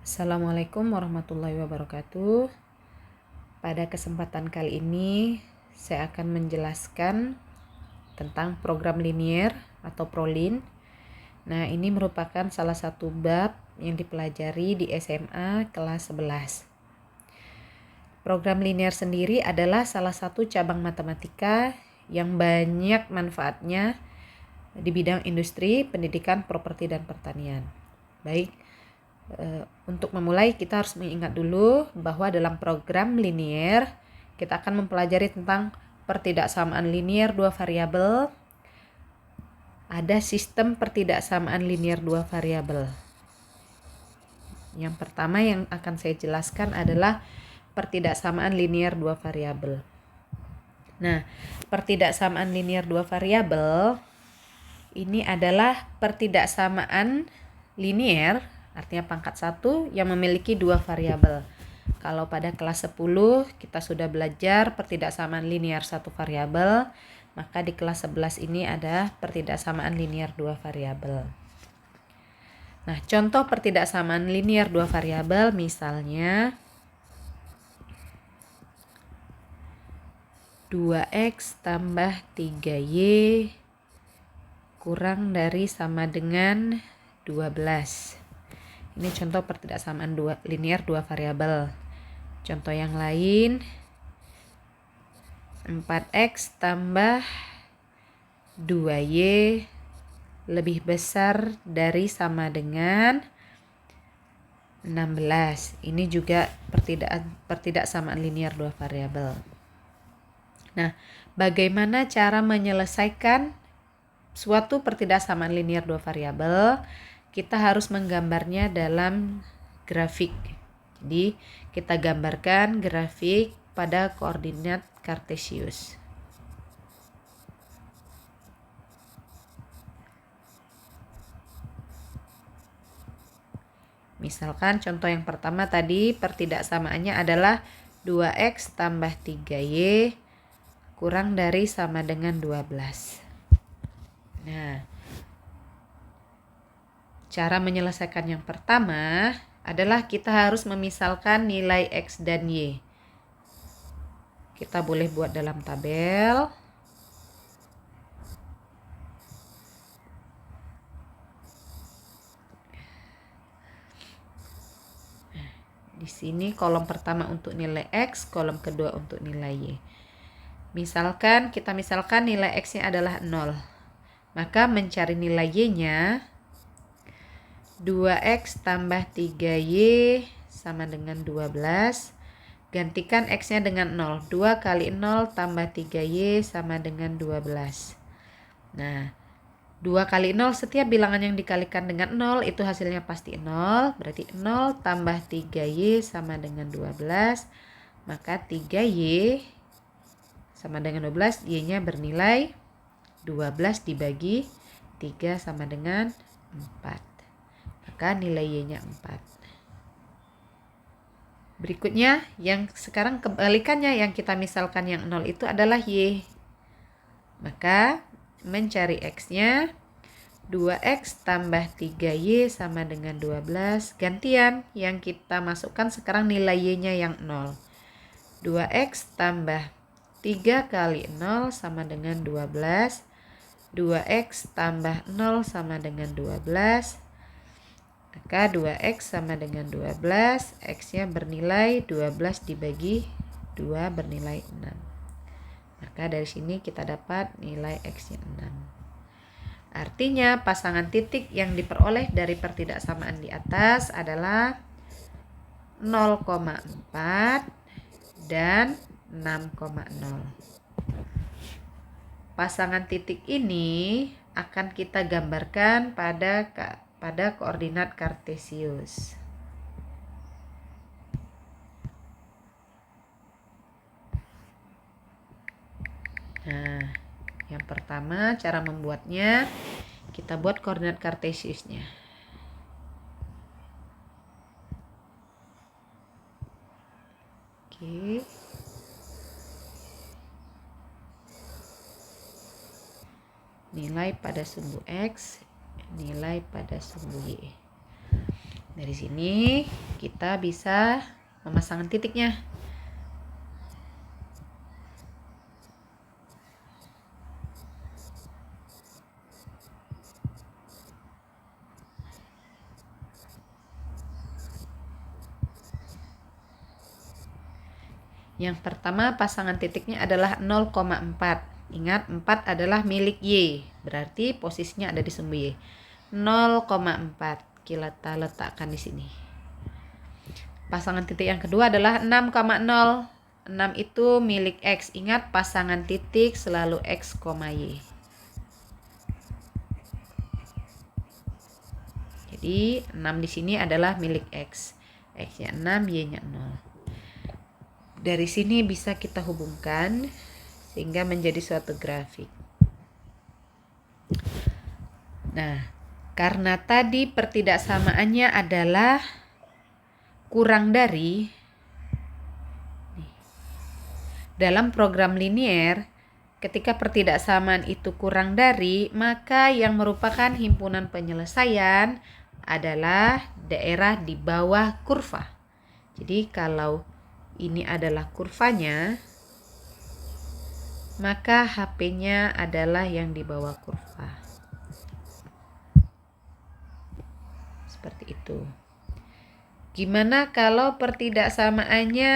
Assalamualaikum warahmatullahi wabarakatuh. Pada kesempatan kali ini saya akan menjelaskan tentang program linier atau ProLin. Nah, ini merupakan salah satu bab yang dipelajari di SMA kelas 11. Program linier sendiri adalah salah satu cabang matematika yang banyak manfaatnya di bidang industri, pendidikan, properti, dan pertanian. Baik, untuk memulai kita harus mengingat dulu bahwa dalam program linier kita akan mempelajari tentang pertidaksamaan linier dua variabel. Ada sistem pertidaksamaan linier dua variabel. Yang pertama yang akan saya jelaskan adalah pertidaksamaan linier dua variabel. Nah, pertidaksamaan linier dua variabel ini adalah pertidaksamaan linier, artinya pangkat 1 yang memiliki dua variabel. Kalau pada kelas 10 kita sudah belajar pertidaksamaan linier satu variabel, maka di kelas 11 ini ada pertidaksamaan linier dua variabel. Nah, contoh pertidaksamaan linier dua variabel misalnya 2x tambah 3y kurang dari sama dengan 12. Ini contoh pertidaksamaan linier dua variabel. Contoh yang lain 4x tambah 2y lebih besar dari sama dengan 16. Ini juga pertidaksamaan linier dua variabel. Nah, bagaimana cara menyelesaikan suatu pertidaksamaan linier dua variabel? Kita harus menggambarnya dalam grafik. Jadi, kita gambarkan grafik pada koordinat kartesius. Misalkan contoh yang pertama tadi pertidaksamaannya adalah 2x tambah 3y kurang dari sama dengan 12. Nah, cara menyelesaikan yang pertama adalah kita harus memisalkan nilai x dan y. Kita boleh buat dalam tabel. Di sini kolom pertama untuk nilai x, kolom kedua untuk nilai y. Misalkan nilai x-nya adalah 0. Maka mencari nilai y-nya 2x tambah 3y sama dengan 12. Gantikan x-nya dengan 0. 2 kali 0 tambah 3y sama dengan 12. Nah, 2 kali 0 setiap bilangan yang dikalikan dengan 0 itu hasilnya pasti 0. Berarti 0 tambah 3y sama dengan 12. Maka 3y sama dengan 12. Y-nya bernilai 12 dibagi 3 sama dengan 4. Maka nilai y-nya 4. Berikutnya yang sekarang kebalikannya, yang kita misalkan yang 0 itu adalah y. Maka mencari x-nya 2x tambah 3y sama dengan 12. Gantian yang kita masukkan sekarang nilai y-nya yang 0. 2x tambah 3 kali 0 sama dengan 12. 2x tambah 0 sama dengan 12. Maka 2x sama dengan 12, x-nya bernilai 12 dibagi 2 bernilai 6. Maka dari sini kita dapat nilai x-nya 6. Artinya pasangan titik yang diperoleh dari pertidaksamaan di atas adalah 0,4 dan 6,0. Pasangan titik ini akan kita gambarkan pada koordinat kartesius. Nah, yang pertama cara membuatnya, kita buat koordinat kartesiusnya. Oke. Nilai pada sumbu x, nilai pada sumbu y. Dari sini kita bisa memasangkan titiknya. Yang pertama pasangan titiknya adalah 0,4. Ingat 4 adalah milik Y, berarti posisinya ada di sumbu Y. 0,4 kita letakkan di sini. Pasangan titik yang kedua adalah 6,0. 6 itu milik X. Ingat pasangan titik selalu X, Y. Jadi 6 di sini adalah milik X. X-nya 6, Y-nya 0. Dari sini bisa kita hubungkan sehingga menjadi suatu grafik. Nah, karena tadi pertidaksamaannya adalah kurang dari, dalam program linier, ketika pertidaksamaan itu kurang dari, maka yang merupakan himpunan penyelesaian adalah daerah di bawah kurva. Jadi kalau ini adalah kurvanya, maka HP-nya adalah yang di bawah kurva. Seperti itu. Gimana kalau pertidaksamaannya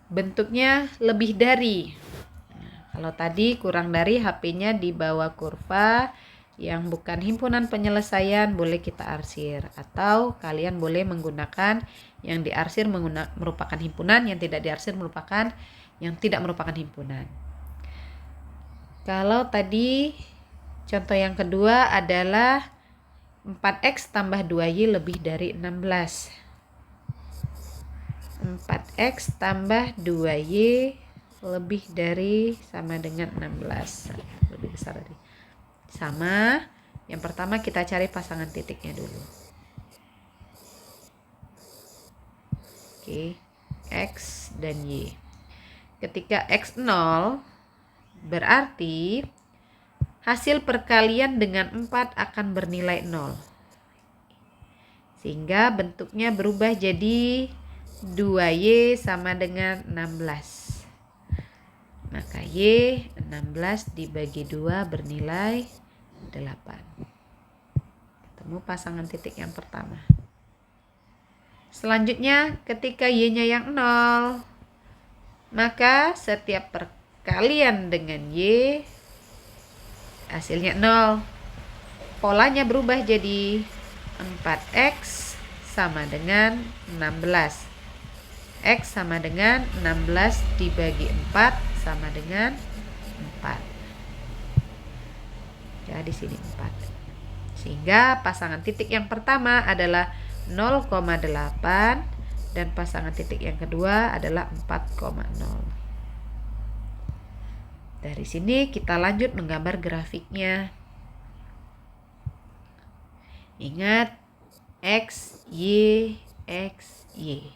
bentuknya lebih dari? Nah, kalau tadi kurang dari, HP-nya di bawah kurva, yang bukan himpunan penyelesaian boleh kita arsir, atau kalian boleh menggunakan yang diarsir merupakan himpunan, yang tidak diarsir merupakan yang tidak merupakan himpunan. Kalau tadi contoh yang kedua adalah 4X tambah 2Y lebih dari 16. 4X tambah 2Y lebih dari sama dengan 16. Lebih besar dari. Sama. Yang pertama kita cari pasangan titiknya dulu. Oke. X dan Y. Ketika X 0, berarti hasil perkalian dengan 4 akan bernilai 0. Sehingga bentuknya berubah jadi 2Y sama dengan 16. Maka Y 16 dibagi 2 bernilai 8. Ketemu pasangan titik yang pertama. Selanjutnya ketika Y-nya yang 0, maka setiap perkalian dengan Y hasilnya 0. Polanya berubah jadi 4X sama dengan 16. X sama dengan 16 dibagi 4 sama dengan 4. Ya, di sini 4. Sehingga pasangan titik yang pertama adalah 0,8 dan pasangan titik yang kedua adalah 4,0. Dari sini kita lanjut menggambar grafiknya. Ingat X, Y, X, Y.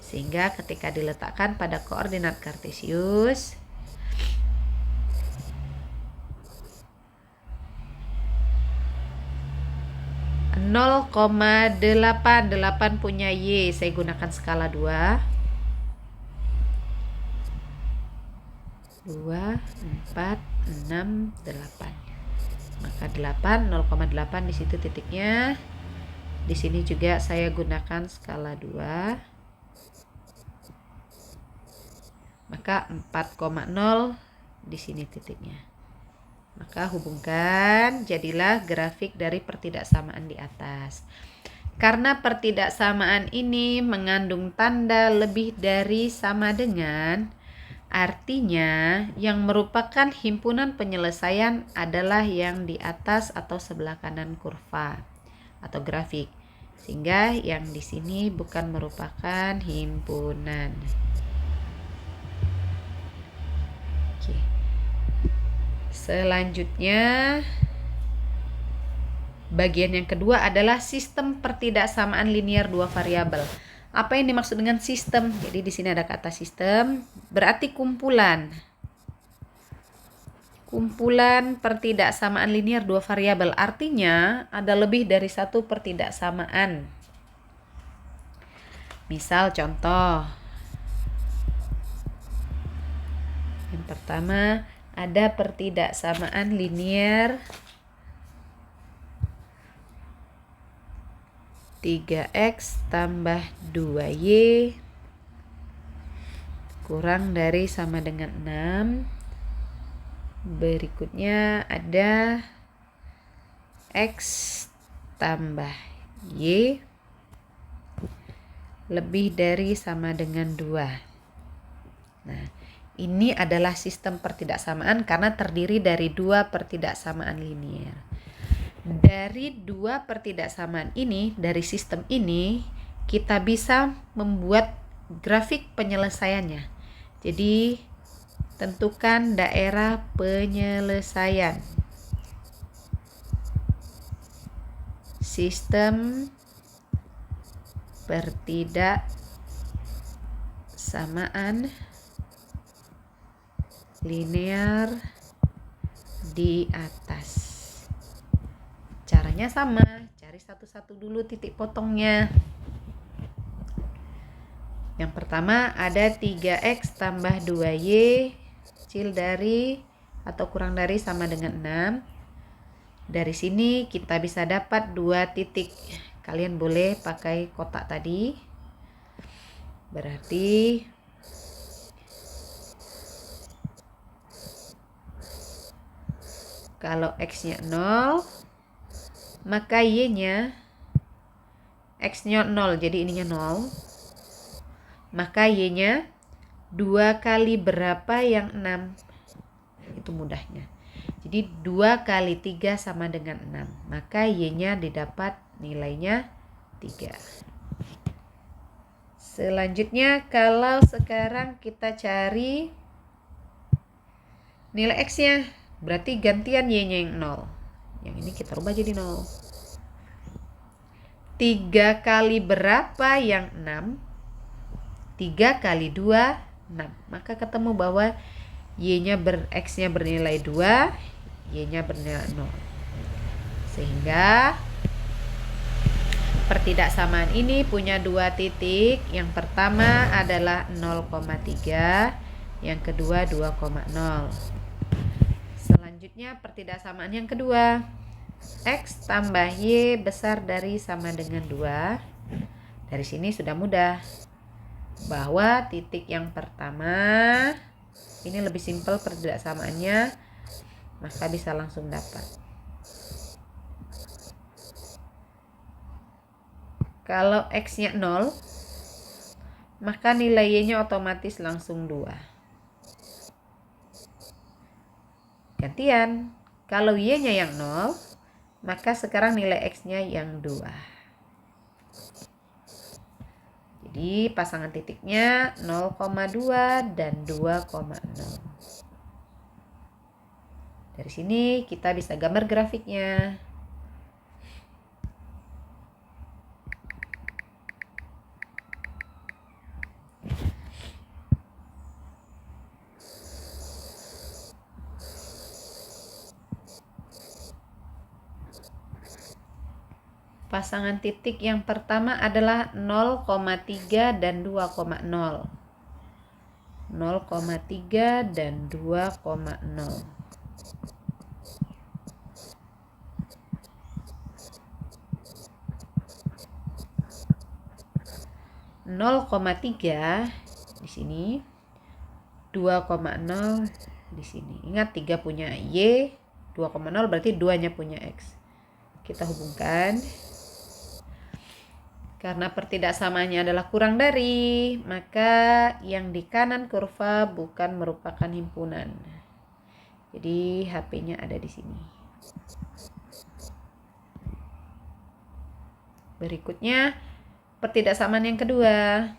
Sehingga ketika diletakkan pada koordinat kartesius, (0,8) punya Y, saya gunakan skala 2. 2, 4, 6, 8. Maka 8, 0,8 di situ titiknya. Di sini juga saya gunakan skala 2. Maka 4,0 di sini titiknya. Maka hubungkan, jadilah grafik dari pertidaksamaan di atas. Karena pertidaksamaan ini mengandung tanda lebih dari sama dengan, artinya yang merupakan himpunan penyelesaian adalah yang di atas atau sebelah kanan kurva atau grafik. Sehingga yang di sini bukan merupakan himpunan. Oke. Selanjutnya bagian yang kedua adalah sistem pertidaksamaan linier dua variabel. Apa yang dimaksud dengan sistem? Jadi di sini ada kata sistem, berarti kumpulan. kumpulan pertidaksamaan linier dua variabel, artinya ada lebih dari satu pertidaksamaan. Misal contoh, yang pertama ada pertidaksamaan linier 3x tambah 2y kurang dari sama dengan 6. Berikutnya ada x tambah y lebih dari sama dengan 2. Nah, ini adalah sistem pertidaksamaan karena terdiri dari dua pertidaksamaan linier. Dari dua pertidaksamaan ini, dari sistem ini, kita bisa membuat grafik penyelesaiannya. Jadi, tentukan daerah penyelesaian. Sistem pertidaksamaan linear di atas. Caranya sama, cari satu-satu dulu titik potongnya. Yang pertama ada 3x tambah 2y kecil dari atau kurang dari sama dengan 6. Dari sini kita bisa dapat 2 titik. Kalian boleh pakai kotak tadi. Berarti kalau x-nya 0, maka y-nya x-nya 0, jadi ininya 0. Maka y-nya 2 kali berapa yang 6? Itu mudahnya. Jadi 2 kali 3 sama dengan 6. Maka y-nya didapat nilainya 3. Selanjutnya kalau sekarang kita cari nilai x-nya, berarti gantian y-nya yang 0. Yang ini kita rubah jadi 0. 3 kali berapa yang 6? 3 kali 2, 6. Maka ketemu bahwa y-nya x-nya bernilai 2, y-nya bernilai 0. Sehingga pertidaksamaan ini punya 2 titik. Yang pertama adalah 0,3, yang kedua 2,0. Selanjutnya pertidaksamaan yang kedua, x tambah y besar dari sama dengan 2. Dari sini sudah mudah bahwa titik yang pertama ini lebih simpel pertidaksamaannya, maka bisa langsung dapat. Kalau x-nya 0, maka nilai y-nya otomatis langsung 2. Gantian, kalau y-nya yang 0, maka sekarang nilai x-nya yang 2. Jadi pasangan titiknya 0,2 dan 2,0. Dari sini kita bisa gambar grafiknya. Pasangan titik yang pertama adalah 0,3 dan 2,0. 0,3 dan 2,0. 0,3 di sini, 2,0 di sini. Ingat 3 punya y, 2,0 berarti 2-nya punya x. Kita hubungkan. Karena pertidaksamaannya adalah kurang dari, maka yang di kanan kurva bukan merupakan himpunan. Jadi HP-nya ada di sini. Berikutnya pertidaksamaan yang kedua.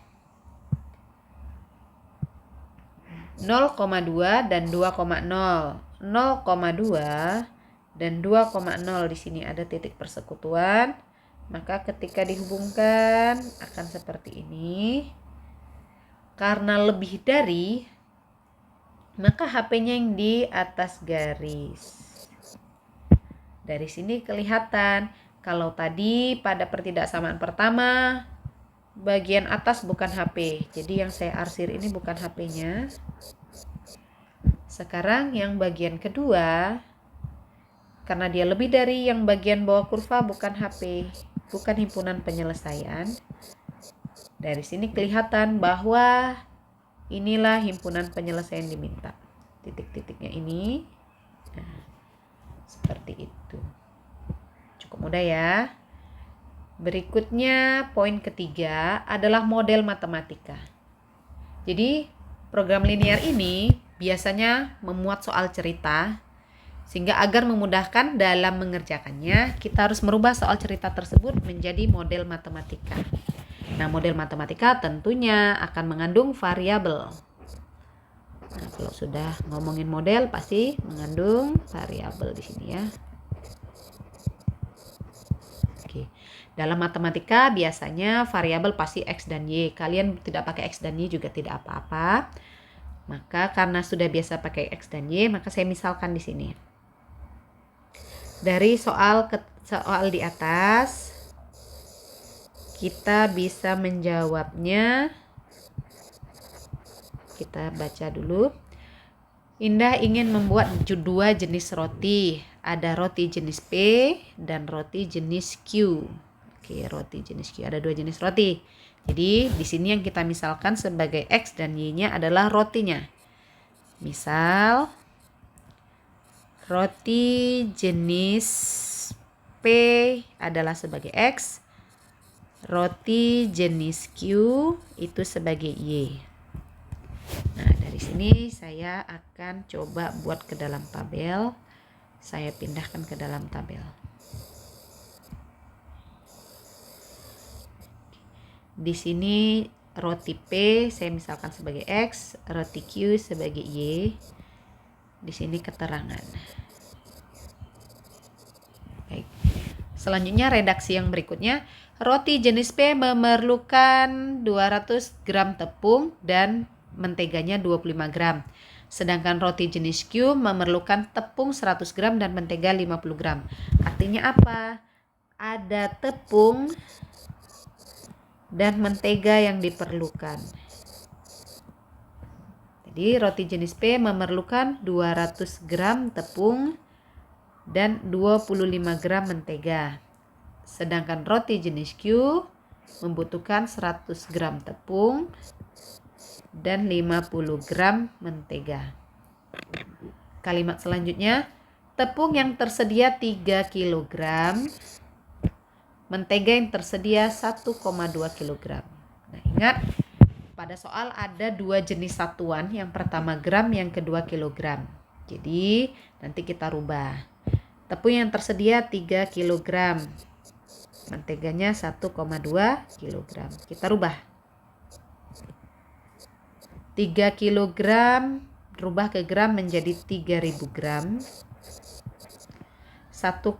0,2 dan 2,0. 0,2 dan 2,0 di sini ada titik persekutuan. Maka ketika dihubungkan akan seperti ini. Karena lebih dari, maka HP-nya yang di atas garis. Dari sini kelihatan kalau tadi pada pertidaksamaan pertama bagian atas bukan HP. Jadi yang saya arsir ini bukan HP-nya. Sekarang yang bagian kedua, karena dia lebih dari yang bagian bawah kurva, bukan HP, bukan himpunan penyelesaian. Dari sini kelihatan bahwa inilah himpunan penyelesaian diminta. Titik-titiknya ini. Nah, seperti itu. Cukup mudah ya. Berikutnya poin ketiga adalah model matematika. Jadi program linear ini biasanya memuat soal cerita, sehingga agar memudahkan dalam mengerjakannya, kita harus merubah soal cerita tersebut menjadi model matematika. Nah, model matematika tentunya akan mengandung variabel. Nah, kalau sudah ngomongin model pasti mengandung variabel di sini ya. Oke. Dalam matematika biasanya variabel pasti X dan Y. Kalian tidak pakai X dan Y juga tidak apa-apa. Maka karena sudah biasa pakai X dan Y, maka saya misalkan di sini. Dari soal di atas, kita bisa menjawabnya. Kita baca dulu. Indah ingin membuat 2 jenis roti. Ada roti jenis P dan roti jenis Q. Oke, roti jenis Q. Ada 2 jenis roti. Jadi di sini yang kita misalkan sebagai X dan Y-nya adalah rotinya. Misal roti jenis P adalah sebagai X, roti jenis Q itu sebagai Y. Nah, dari sini saya akan coba buat ke dalam tabel. Saya pindahkan ke dalam tabel. Di sini roti P saya misalkan sebagai X, roti Q sebagai Y. Di sini keterangan. Baik. Selanjutnya redaksi yang berikutnya, roti jenis P memerlukan 200 gram tepung dan menteganya 25 gram. Sedangkan roti jenis Q memerlukan tepung 100 gram dan mentega 50 gram. Artinya apa? Ada tepung dan mentega yang diperlukan. Jadi roti jenis P memerlukan 200 gram tepung dan 25 gram mentega. Sedangkan roti jenis Q membutuhkan 100 gram tepung dan 50 gram mentega. Kalimat selanjutnya, tepung yang tersedia 3 kg, mentega yang tersedia 1,2 kg. Nah, ingat pada soal ada 2 jenis satuan, yang pertama gram, yang kedua kilogram. Jadi nanti kita rubah. Tepung yang tersedia 3 kg, menteganya 1,2 kg. Kita rubah. 3 kg rubah ke gram menjadi 3000 gram. 1,2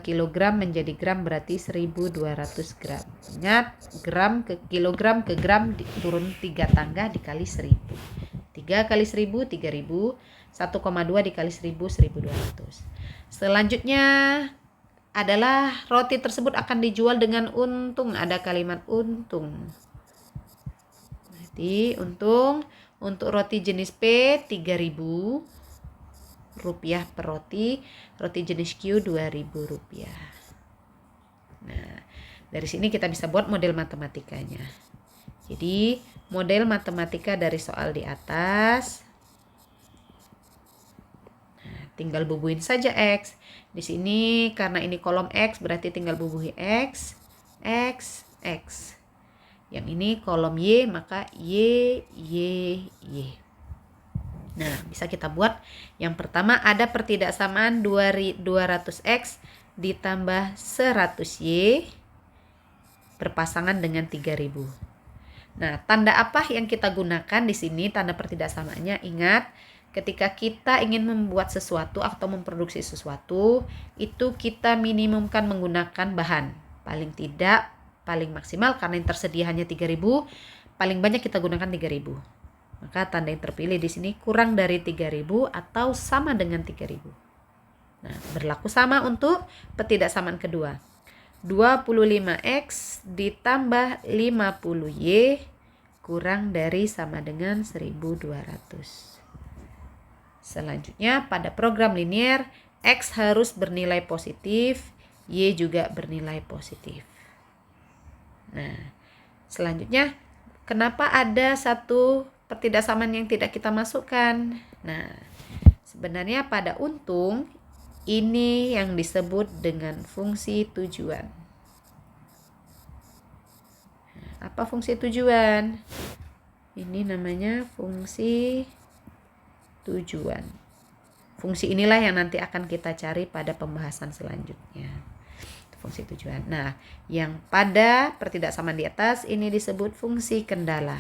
kg menjadi gram berarti 1200 gram. Ingat, gram ke kilogram ke gram turun 3 tangga dikali 1000. 3 kali 1000, 3000. 1,2 dikali 1000, 1200. Selanjutnya adalah roti tersebut akan dijual dengan untung. Ada kalimat untung. Jadi untung untuk roti jenis P 3.000 rupiah per roti, roti jenis Q 2.000 rupiah. Nah, dari sini kita bisa buat model matematikanya. Jadi model matematika dari soal di atas, nah, tinggal bubuhin saja X. Di sini karena ini kolom X berarti tinggal bubuhi X, X, X. Yang ini kolom Y, maka Y, Y, Y. Nah, bisa kita buat. Yang pertama ada pertidaksamaan 200X ditambah 100Y berpasangan dengan 3000. Nah, tanda apa yang kita gunakan di sini? Tanda pertidaksamaannya, ingat, ketika kita ingin membuat sesuatu atau memproduksi sesuatu, itu kita minimumkan menggunakan bahan. Paling tidak, paling maksimal karena yang tersedia hanya 3000, paling banyak kita gunakan 3000. Maka tanda yang terpilih di sini kurang dari 3.000 atau sama dengan 3.000. Nah, berlaku sama untuk ketidaksamaan kedua. 25X ditambah 50Y kurang dari sama dengan 1.200. Selanjutnya pada program linier, X harus bernilai positif, Y juga bernilai positif. Nah, selanjutnya kenapa ada satu ketidaksamaan yang tidak kita masukkan? Nah, sebenarnya pada untung ini yang disebut dengan fungsi tujuan. Nah, apa fungsi tujuan? Ini namanya fungsi tujuan. Fungsi inilah yang nanti akan kita cari pada pembahasan selanjutnya. Fungsi tujuan. Nah, yang pada pertidaksamaan di atas ini disebut fungsi kendala.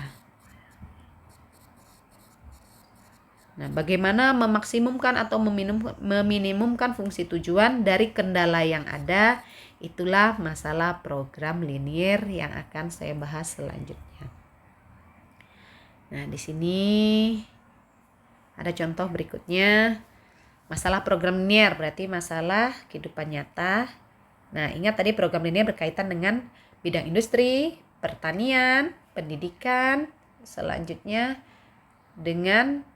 Nah, bagaimana memaksimumkan atau meminimumkan fungsi tujuan dari kendala yang ada? Itulah masalah program linier yang akan saya bahas selanjutnya. Nah, di sini ada contoh berikutnya. Masalah program linier berarti masalah kehidupan nyata. Nah, ingat tadi program linier berkaitan dengan bidang industri, pertanian, pendidikan, selanjutnya dengan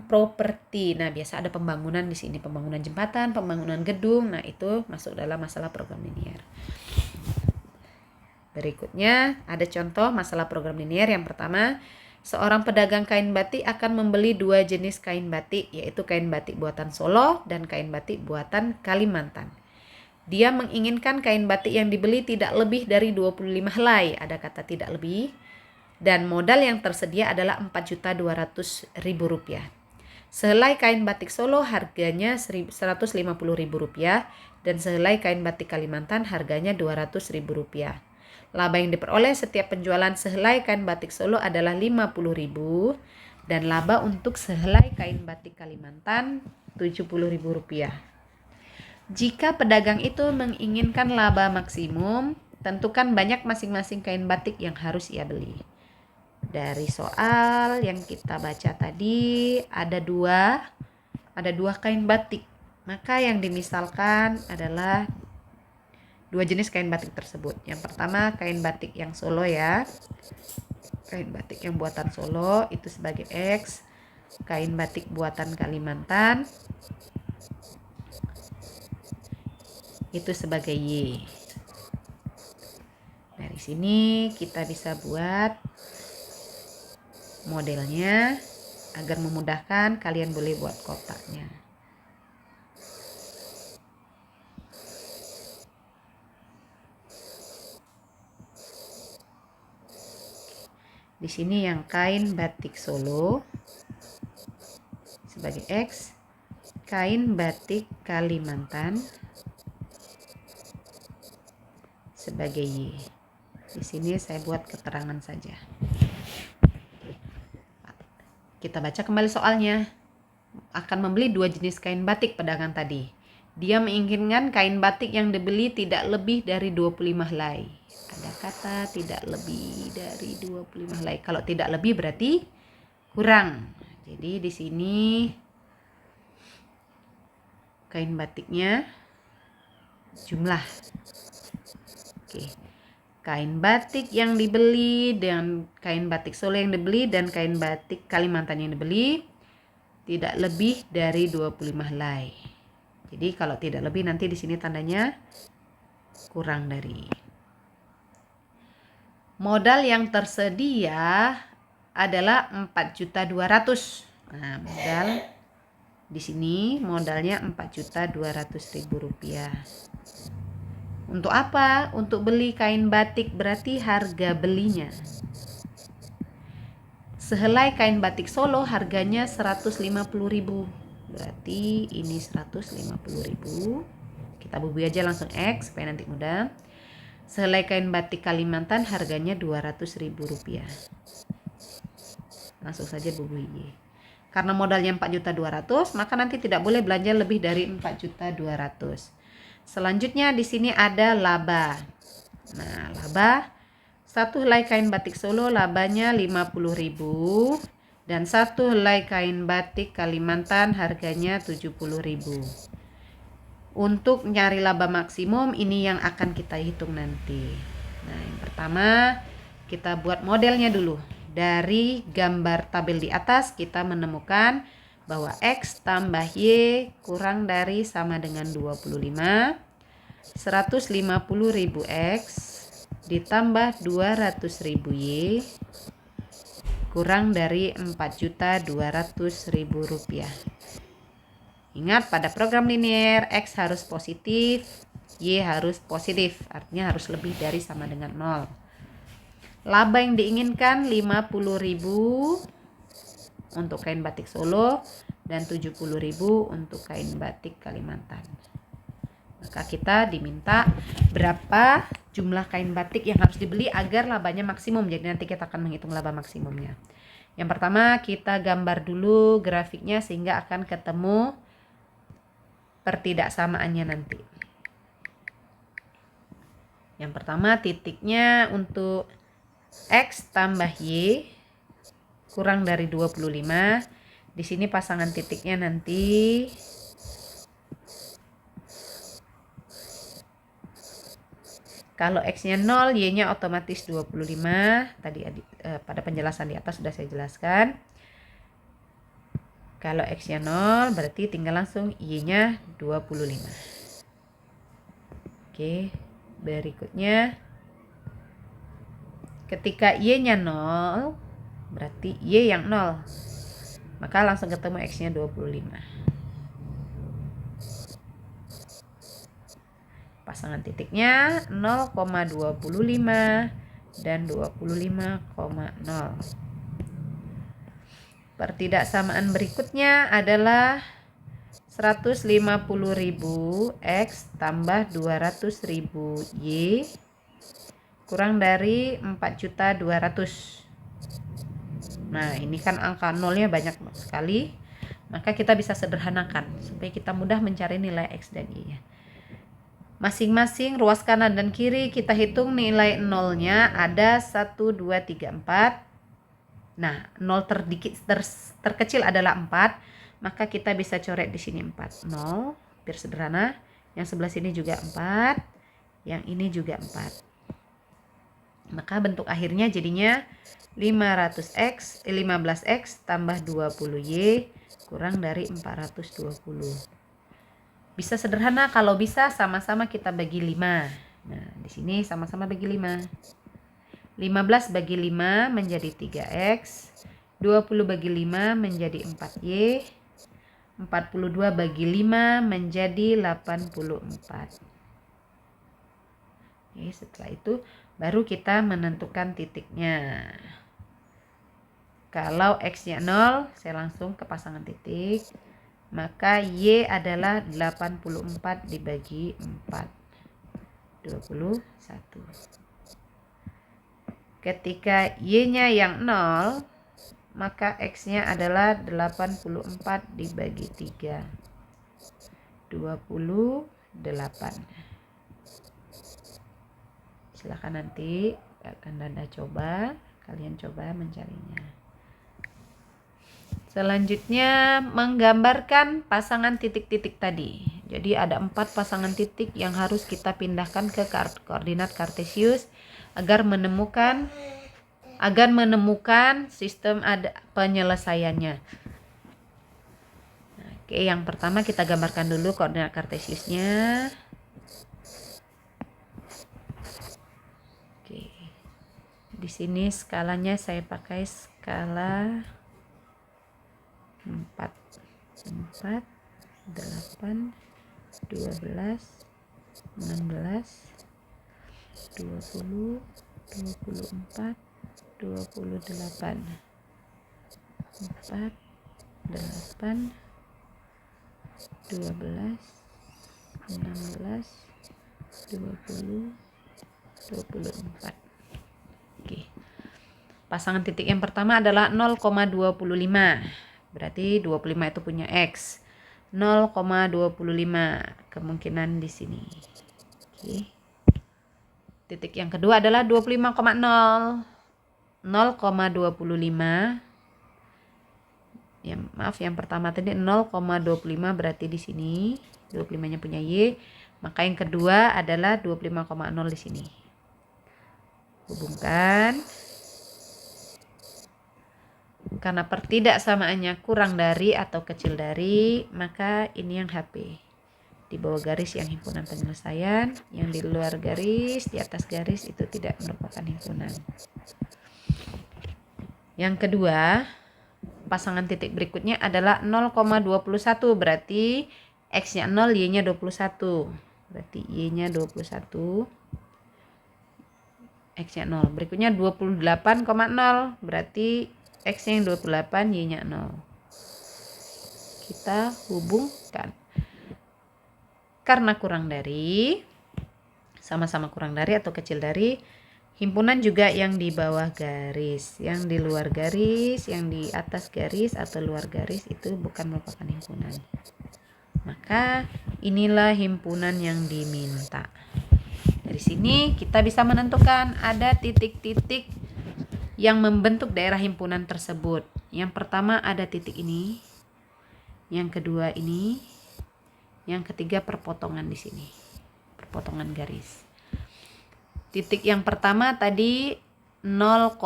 properti. Nah, biasa ada pembangunan di sini, pembangunan jembatan, pembangunan gedung. Nah, itu masuk dalam masalah program linier. Berikutnya ada contoh masalah program linier. Yang pertama, seorang pedagang kain batik akan membeli 2 jenis kain batik, yaitu kain batik buatan Solo dan kain batik buatan Kalimantan. Dia menginginkan kain batik yang dibeli tidak lebih dari 25 helai, ada kata tidak lebih, dan modal yang tersedia adalah Rp4.200.000. Sehelai kain batik Solo harganya Rp150.000 dan sehelai kain batik Kalimantan harganya Rp200.000. Laba yang diperoleh setiap penjualan sehelai kain batik Solo adalah Rp50.000 dan laba untuk sehelai kain batik Kalimantan Rp70.000. Jika pedagang itu menginginkan laba maksimum, tentukan banyak masing-masing kain batik yang harus ia beli. Dari soal yang kita baca tadi ada dua kain batik. Maka yang dimisalkan adalah 2 jenis kain batik tersebut. Yang pertama kain batik yang Solo ya. Kain batik yang buatan Solo itu sebagai X. Kain batik buatan Kalimantan itu sebagai Y. Dari sini kita bisa buat modelnya agar memudahkan, kalian boleh buat kotaknya. Di sini yang kain batik Solo sebagai X, kain batik Kalimantan sebagai Y. Di sini saya buat keterangan saja. Kita baca kembali soalnya. Akan membeli 2 jenis kain batik pedagang tadi. Dia menginginkan kain batik yang dibeli tidak lebih dari 25 helai. Ada kata tidak lebih dari 25 helai. Kalau tidak lebih berarti kurang. Jadi di sini kain batiknya jumlah. Oke. Kain batik yang dibeli dan kain batik Solo yang dibeli dan kain batik Kalimantan yang dibeli tidak lebih dari 25 helai. Jadi kalau tidak lebih nanti di sini tandanya kurang dari. Modal yang tersedia adalah 4.200.000. Nah, modal di sini modalnya Rp4.200.000. Untuk apa? Untuk beli kain batik berarti harga belinya. Sehelai kain batik Solo harganya Rp150.000. Berarti ini Rp150.000. Kita bubui aja langsung X supaya nanti mudah. Sehelai kain batik Kalimantan harganya Rp200.000. Langsung saja bubui Y. Karena modalnya 4.200.000, maka nanti tidak boleh belanja lebih dari 4.200.000. Selanjutnya di sini ada laba. Nah, laba satu helai kain batik Solo labanya 50.000 dan satu helai kain batik Kalimantan harganya 70.000. Untuk nyari laba maksimum ini yang akan kita hitung nanti. Nah, yang pertama kita buat modelnya dulu. Dari gambar tabel di atas kita menemukan bahwa X tambah Y kurang dari sama dengan 25. 150.000 X ditambah 200.000 Y kurang dari 4.200.000 rupiah. Ingat, pada program linear X harus positif, Y harus positif, artinya harus lebih dari sama dengan 0. Laba yang diinginkan 50.000 untuk kain batik Solo dan 70.000 untuk kain batik Kalimantan. Maka kita diminta berapa jumlah kain batik yang harus dibeli agar labanya maksimum. Jadi nanti kita akan menghitung laba maksimumnya. Yang pertama kita gambar dulu grafiknya sehingga akan ketemu pertidaksamaannya nanti. Yang pertama titiknya untuk X tambah Y kurang dari 25. Di sini pasangan titiknya nanti kalau X-nya 0, Y-nya otomatis 25. Tadi pada penjelasan di atas sudah saya jelaskan. Kalau X-nya 0 berarti tinggal langsung Y-nya 25. Oke, berikutnya ketika Y-nya 0 berarti Y yang 0. Maka langsung ketemu X-nya 25. Pasangan titiknya 0,25 dan 25,0. Pertidaksamaan berikutnya adalah 150.000 X tambah 200.000 Y kurang dari 4.200.000. Nah, ini kan angka nolnya banyak sekali. Maka kita bisa sederhanakan supaya kita mudah mencari nilai X dan Y. Masing-masing ruas kanan dan kiri kita hitung nilai nolnya ada 1, 2, 3, 4. Nah, 0 terkecil adalah 4, maka kita bisa coret di sini 4. 0, biar sederhana. Yang sebelah sini juga 4, yang ini juga 4. Maka bentuk akhirnya jadinya 15x tambah 20Y kurang dari 420. Bisa sederhana, kalau bisa sama-sama kita bagi 5. Nah, di sini sama-sama bagi 5. 15 bagi 5 menjadi 3X, 20 bagi 5 menjadi 4Y, 42 bagi 5 menjadi 84. Oke, setelah itu baru kita menentukan titiknya. Kalau X-nya 0, saya langsung ke pasangan titik. Maka Y adalah 84 dibagi 4. 21. Ketika Y-nya yang 0, maka X-nya adalah 84 dibagi 3. 28. Silakan nanti Anda coba, kalian coba mencarinya. Selanjutnya menggambarkan pasangan titik-titik tadi. Jadi ada 4 pasangan titik yang harus kita pindahkan ke koordinat kartesius agar menemukan sistem penyelesaiannya. Oke, yang pertama kita gambarkan dulu koordinat kartesiusnya. Oke. Di sini skalanya saya pakai skala 4, 8, 12, 16, 20, 24, 28, 4, 8, 12, 16, 20, 24. Oke. Pasangan titik yang pertama adalah 0,25. Berarti 25 itu punya X. 0,25 kemungkinan di sini. Oke. Titik yang kedua adalah 25,0. 0,25. Ya, maaf, yang pertama tadi 0,25 berarti di sini 25-nya punya Y. Maka yang kedua adalah 25,0 di sini. Hubungkan. Karena pertidaksamaannya kurang dari atau kecil dari, maka ini yang HP. Di bawah garis yang himpunan penyelesaian, yang di luar garis, di atas garis itu tidak merupakan himpunan. Yang kedua, pasangan titik berikutnya adalah 0,21, berarti X-nya 0, Y-nya 21. Berarti Y-nya 21, X-nya 0. Berikutnya 28,0, berarti X-nya yang 28, Y-nya 0. Kita hubungkan. Karena kurang dari, sama-sama kurang dari atau kecil dari, himpunan juga yang di bawah garis, yang di luar garis, yang di atas garis atau luar garis itu bukan merupakan himpunan. Maka inilah himpunan yang diminta. Dari sini kita bisa menentukan ada titik-titik yang membentuk daerah himpunan tersebut. Yang pertama ada titik ini, yang kedua ini, yang ketiga perpotongan di sini, perpotongan garis. Titik yang pertama tadi 0,21.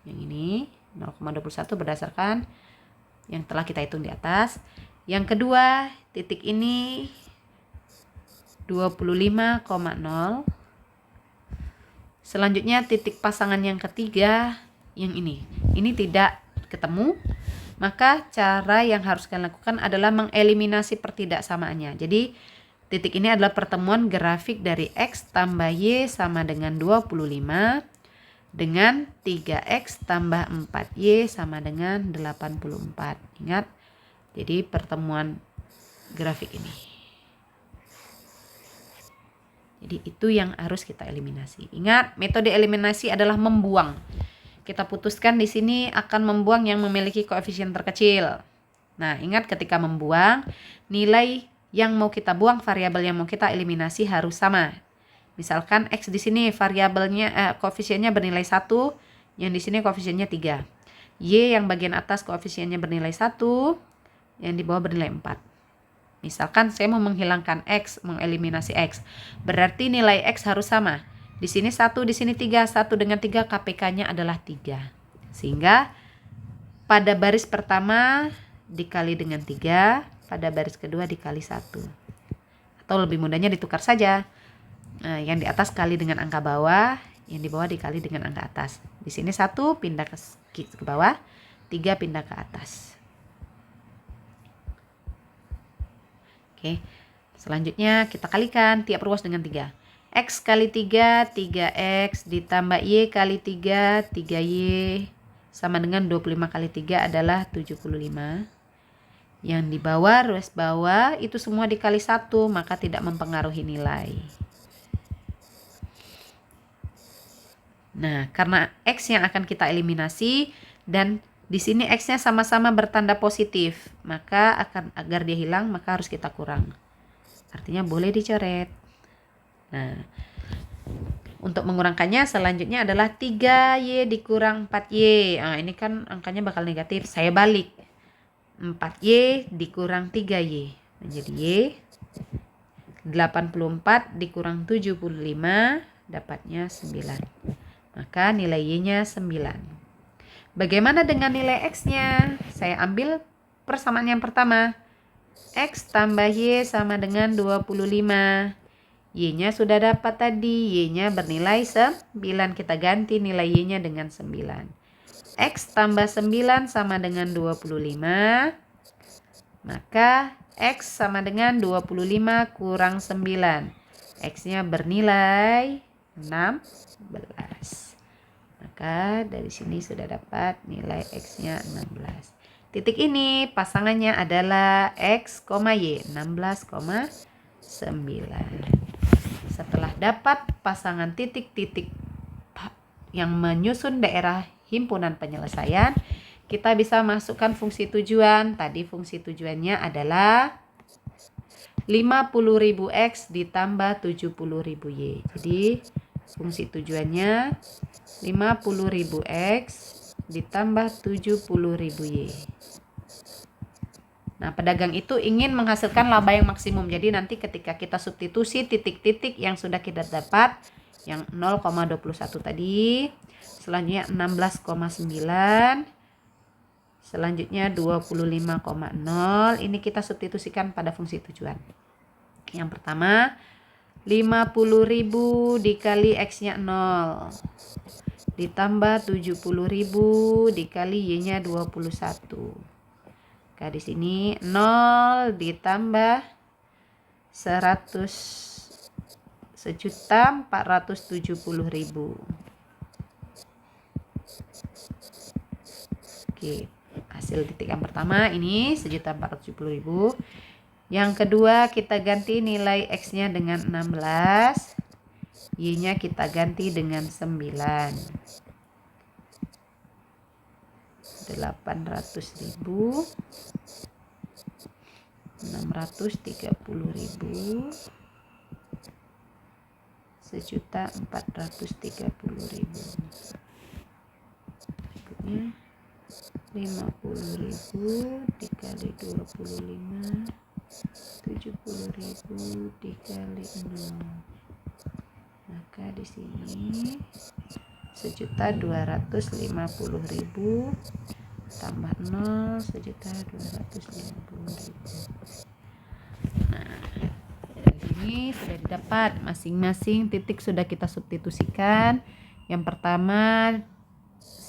Yang ini 0,21 berdasarkan yang telah kita hitung di atas. Yang kedua, titik ini 25,0. Selanjutnya titik pasangan yang ketiga, yang ini. Ini tidak ketemu. Maka cara yang harus kalian lakukan adalah mengeliminasi pertidaksamaannya. Jadi titik ini adalah pertemuan grafik dari X tambah Y sama dengan 25 dengan 3X tambah 4Y sama dengan 84. Ingat, jadi pertemuan grafik ini. Jadi itu yang harus kita eliminasi. Ingat, metode eliminasi adalah membuang. Kita putuskan di sini akan membuang yang memiliki koefisien terkecil. Nah, ingat ketika membuang, nilai yang mau kita buang, variabel yang mau kita eliminasi harus sama. Misalkan X di sini variabelnya koefisiennya bernilai 1, yang di sini koefisiennya 3. Y yang bagian atas koefisiennya bernilai 1, yang di bawah bernilai 4. Misalkan saya mau menghilangkan X, mengeliminasi X. Berarti nilai X harus sama. Di sini 1, di sini 3, 1 dengan 3 KPK-nya adalah 3. Sehingga pada baris pertama dikali dengan 3, pada baris kedua dikali 1. Atau lebih mudahnya ditukar saja. Yang di atas kali dengan angka bawah, yang di bawah dikali dengan angka atas. Di sini 1 pindah ke bawah, 3 pindah ke atas. Oke. Selanjutnya kita kalikan tiap ruas dengan 3. X kali 3, 3X ditambah Y kali 3, 3Y sama dengan 25 kali 3 adalah 75. Yang di bawah, ruas bawah itu semua dikali 1, maka tidak mempengaruhi nilai. Nah, karena X yang akan kita eliminasi dan di sini X-nya sama-sama bertanda positif, maka agar dia hilang maka harus kita kurang. Artinya boleh dicoret. Nah, untuk mengurangkannya selanjutnya adalah 3Y dikurang 4Y. Nah, ini kan angkanya bakal negatif. Saya balik. 4Y dikurang 3Y menjadi Y. 84 dikurang 75 dapatnya 9. Maka nilai Y-nya 9. Bagaimana dengan nilai X-nya? Saya ambil persamaan yang pertama. X tambah Y sama dengan 25. Y-nya sudah dapat tadi. Y-nya bernilai 9. Kita ganti nilai Y-nya dengan 9. X tambah 9 sama dengan 25. Maka X sama dengan 25 kurang 9. X-nya bernilai 16. Maka dari sini sudah dapat nilai X-nya 16. Titik ini pasangannya adalah X, Y, 16,9. Setelah dapat pasangan titik-titik yang menyusun daerah himpunan penyelesaian, kita bisa masukkan fungsi tujuan. Tadi fungsi tujuannya adalah 50.000 X ditambah 70.000 Y. Jadi fungsi tujuannya 50.000 X ditambah 70.000 Y. Nah, pedagang itu ingin menghasilkan laba yang maksimum. Jadi nanti ketika kita substitusi titik-titik yang sudah kita dapat, yang 0,21 tadi, selanjutnya 16,9, selanjutnya 25,0, ini kita substitusikan pada fungsi tujuan. Yang pertama, 50.000 dikali X-nya 0, ditambah 70.000 dikali Y-nya 21. Nah, di sini 0 ditambah 1.470.000. Oke, hasil titik yang pertama ini 1.470.000. Yang kedua kita ganti nilai X-nya dengan 16, Y-nya kita ganti dengan 9. 800.000, 630.000, 1.430.000. Berikutnya 50.000 dikali 25, 70.000 dikali 0. Maka di sini 1.250.000 tambah 0, 1.250.000. Nah, ini sudah didapat, masing-masing titik sudah kita substitusikan. Yang pertama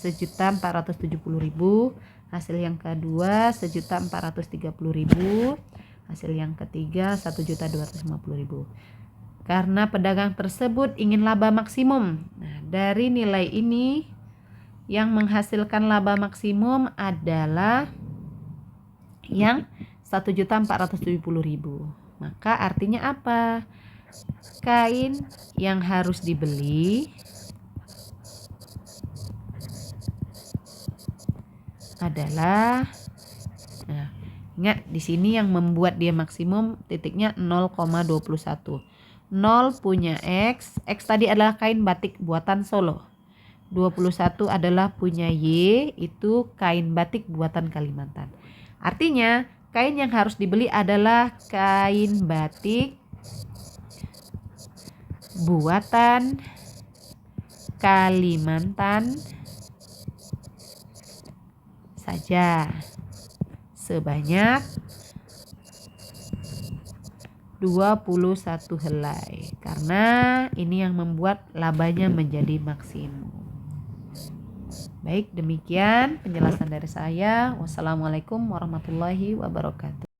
1.470.000, hasil yang kedua 1.430.000, hasil yang ketiga 1.250.000. Karena pedagang tersebut ingin laba maksimum. Nah, dari nilai ini yang menghasilkan laba maksimum adalah yang 1.470.000. Maka artinya apa? Kain yang harus dibeli adalah, nah, ingat di sini yang membuat dia maksimum titiknya 0,21. 0 punya X tadi adalah kain batik buatan Solo. 21 adalah punya Y, itu kain batik buatan Kalimantan. Artinya kain yang harus dibeli adalah kain batik buatan Kalimantan saja sebanyak 21 helai, karena ini yang membuat labanya menjadi maksimum. Baik, demikian penjelasan dari saya. Wassalamualaikum warahmatullahi wabarakatuh.